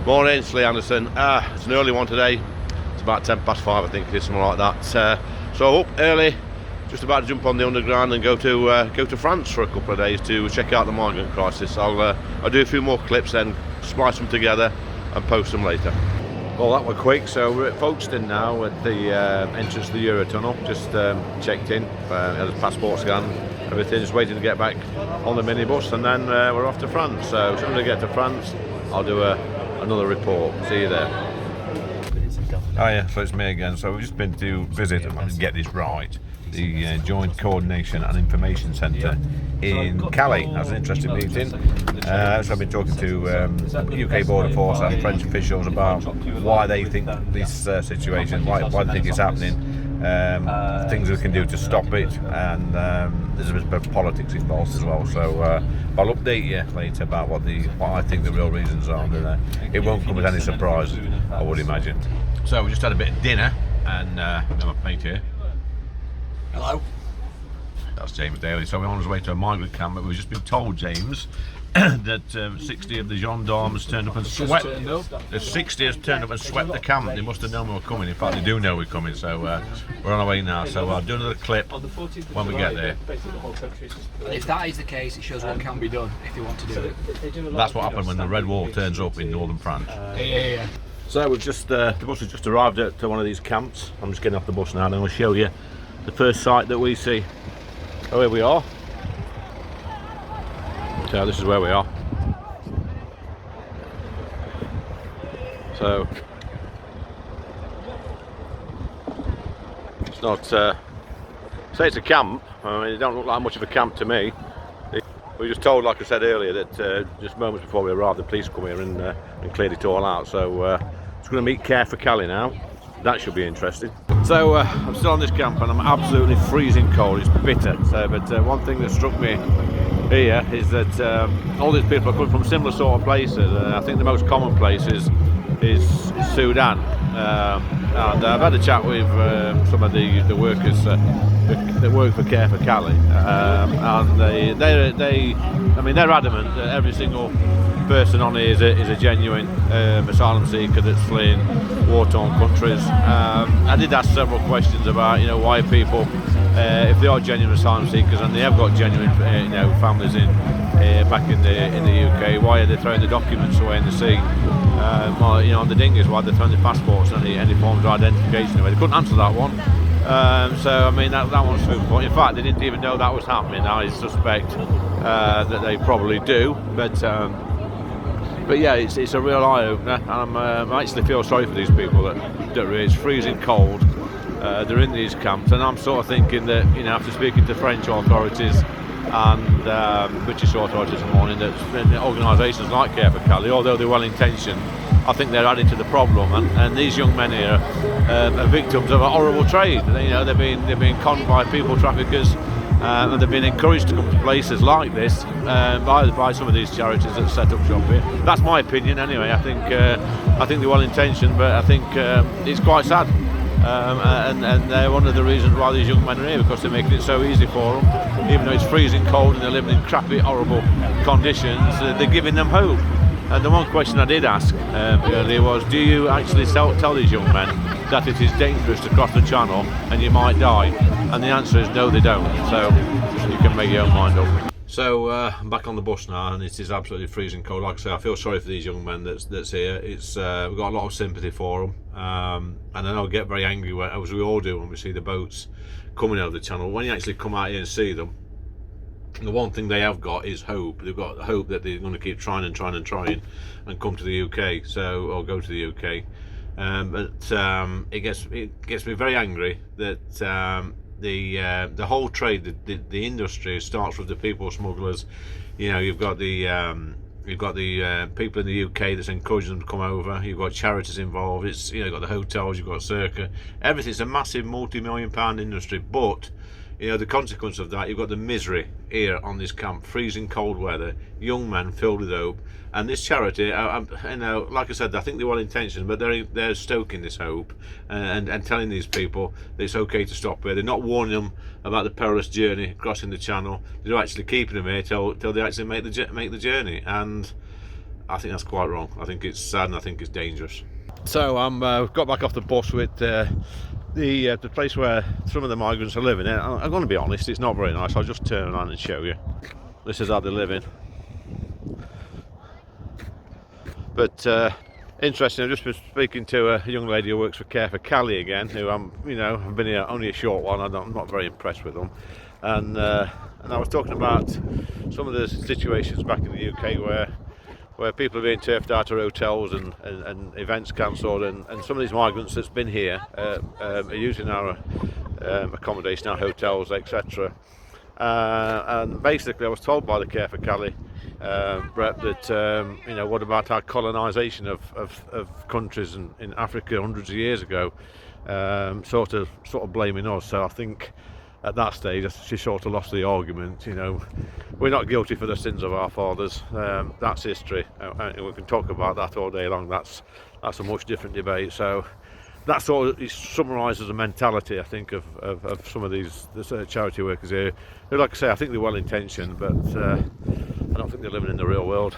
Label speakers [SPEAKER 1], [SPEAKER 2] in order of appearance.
[SPEAKER 1] Morning, it's Lee Anderson. It's an early one today. It's about 5:10, I think it is, something like that. So up early, just about to jump on the underground and go to France for a couple of days to check out the migrant crisis. I'll do a few more clips, then splice them together and post them later. Well, that were quick. So we're at Folkestone now at the entrance to the Eurotunnel. Just checked in, had a passport scan, everything. Just waiting to get back on the minibus, and then we're off to France. So as soon as I get to France, I'll do another report. See you there. Oh yeah, so it's me again. So we've just been to visit, if I can get this right, the Joint Coordination and Information Centre in Calais. That's an interesting meeting. So I've been talking to UK Border Force and French officials about why they think this situation, why they think it's happening, things we can do to stop it, and there's a bit of politics involved as well. So I'll update you later about what I think the real reasons are. It won't come as any surprise, I would imagine. So we just had a bit of dinner, and my mate here.
[SPEAKER 2] Hello.
[SPEAKER 1] That's James Daly. So we're on our way to a migrant camp, but we've just been told, James, that 60 of the gendarmes turned up and swept. The 60 has turned up and swept the camp. They must have known we were coming. In fact, they do know we're coming. So we're on our way now. So I'll do another clip when we get there.
[SPEAKER 2] If that is the case, it shows what can be done if you want to do it.
[SPEAKER 1] That's what happened when the Red Wall turns up in northern France.
[SPEAKER 2] Yeah.
[SPEAKER 1] So we've just the bus has just arrived at one of these camps. I'm just getting off the bus now, and I'm going to show you the first site that we see. Oh, here we are. So this is where we are. So it's not say it's a camp. I mean, it don't look like much of a camp to me. We were just told, like I said earlier, that just moments before we arrived, the police come here and cleared it all out. So it's going to meet Care for Calais now. That should be interesting. So I'm still on this camp and I'm absolutely freezing cold. It's bitter. So, but one thing that struck me here is that all these people are coming from similar sort of places. I think the most common place is Sudan. And I've had a chat with some of the workers that work for Care for Calais, and they're adamant that every single person on here is a genuine asylum seeker that's fleeing war-torn countries. I did ask several questions about, why people, if they are genuine asylum seekers and they have got genuine, families back in the UK, why are they throwing the documents away in the sea? On the dinghies, why they're throwing the passports and any forms of identification away. They couldn't answer that one. So I mean that one's food point. In fact, they didn't even know that was happening. I suspect that they probably do, but yeah, it's a real eye opener, and I actually feel sorry for these people that it's freezing cold. They're in these camps, and I'm sort of thinking that after speaking to French authorities and British authorities this morning, that organisations like Care for Calais, although they're well intentioned, I think they're adding to the problem, and these young men here are victims of a horrible trade. They're being conned by people traffickers, and they've been encouraged to come to places like this by some of these charities that set up shop here. That's my opinion, anyway. I think they're well intentioned, but I think it's quite sad. And they're one of the reasons why these young men are here, because they're making it so easy for them. Even though it's freezing cold and they're living in crappy, horrible conditions, they're giving them hope. And the one question I did ask earlier was, do you actually tell these young men that it is dangerous to cross the channel and you might die? And the answer is no, they don't. So you can make your own mind up. So I'm back on the bus now, and it is absolutely freezing cold. Like I say, I feel sorry for these young men that's here. It's we've got a lot of sympathy for them, and I know I get very angry, as we all do, when we see the boats coming out of the channel. When you actually come out here and see them, the one thing they have got is hope. They've got hope that they're going to keep trying and come to the UK, or go to the UK. But it gets me very angry that the whole trade, the industry starts with the people smugglers. You've got the people in the UK that's encouraging them to come over. You've got charities involved. You've got the hotels. You've got Circa. Everything's a massive multi-million-pound industry, but the consequence of that, you've got the misery here on this camp, freezing cold weather, young men filled with hope, and this charity, like I said, I think they're well intentioned, but they're stoking this hope and telling these people that it's okay to stop here. They're not warning them about the perilous journey crossing the channel. They're actually keeping them here till they actually make the journey. And I think that's quite wrong. I think it's sad and I think it's dangerous. So I'm got back off the bus with the place where some of the migrants are living. I'm going to be honest, it's not very nice. I'll just turn around and show you. This is how they're living. But interesting, I've just been speaking to a young lady who works for Calais again, who I've been here only a short while. I'm not very impressed with them, and I was talking about some of the situations back in the UK where people are being turfed out of hotels and events cancelled, and some of these migrants that's been here are using our accommodation, our hotels, etc. And basically, I was told by the Care for Calais rep that what about our colonisation of countries in Africa hundreds of years ago, sort of blaming us. So I think at that stage she sort of lost the argument. We're not guilty for the sins of our fathers. That's history, and we can talk about that all day long. That's a much different debate. So that sort of summarises the mentality, I think, of some of these charity workers here, who, like I say, I think they're well intentioned, but I don't think they're living in the real world.